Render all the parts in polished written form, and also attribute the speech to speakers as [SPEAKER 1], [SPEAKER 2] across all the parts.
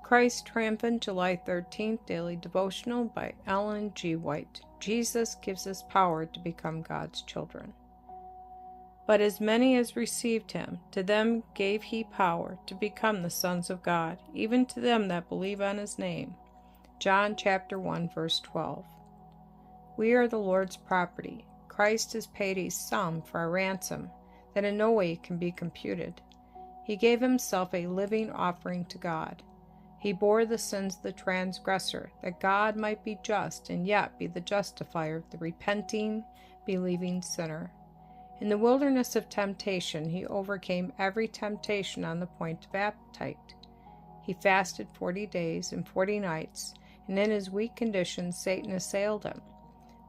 [SPEAKER 1] Christ Triumphant, July 13th, Daily Devotional by Ellen G. White. Jesus gives us power to become God's children. But as many as received him, to them gave he power to become the sons of God, even to them that believe on his name. John chapter 1, verse 12. We are the Lord's property. Christ has paid a sum for our ransom that in no way can be computed. He gave himself a living offering to God. He bore the sins of the transgressor, that God might be just and yet be the justifier of the repenting, believing sinner. In the wilderness of temptation, he overcame every temptation on the point of appetite. He fasted 40 days and 40 nights, and in his weak condition Satan assailed him.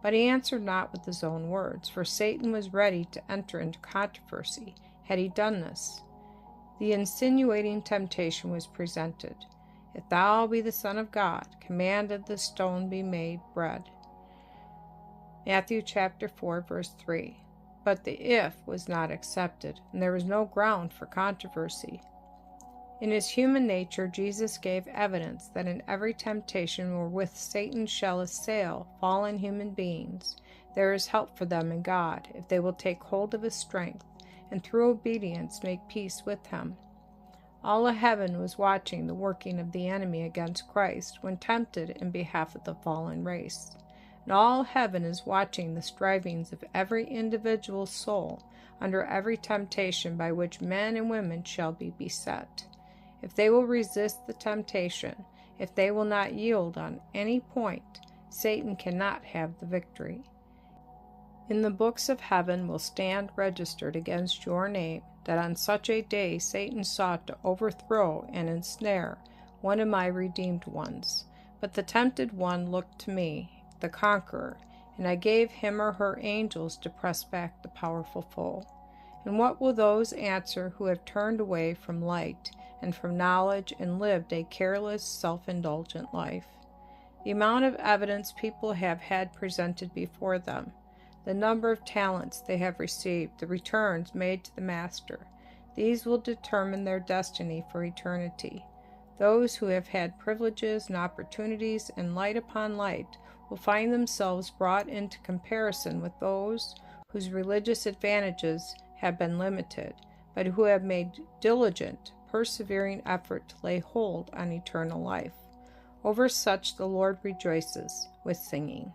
[SPEAKER 1] But he answered not with his own words, for Satan was ready to enter into controversy had he done this. The insinuating temptation was presented. If thou be the Son of God, command that this stone be made bread. Matthew chapter 4, verse 3. But the if was not accepted, and there was no ground for controversy. In his human nature, Jesus gave evidence that in every temptation wherewith Satan shall assail fallen human beings, there is help for them in God, if they will take hold of his strength, and through obedience make peace with him. All of heaven was watching the working of the enemy against Christ when tempted in behalf of the fallen race. And all heaven is watching the strivings of every individual soul under every temptation by which men and women shall be beset. If they will resist the temptation, if they will not yield on any point, Satan cannot have the victory. In the books of heaven will stand registered against your name that on such a day Satan sought to overthrow and ensnare one of my redeemed ones. But the tempted one looked to me, the conqueror, and I gave him or her angels to press back the powerful foe. And what will those answer who have turned away from light and from knowledge and lived a careless, self-indulgent life? The amount of evidence people have had presented before them, the number of talents they have received, the returns made to the master, these will determine their destiny for eternity. Those who have had privileges and opportunities and light upon light will find themselves brought into comparison with those whose religious advantages have been limited, but who have made diligent, persevering effort to lay hold on eternal life. Over such the Lord rejoices with singing.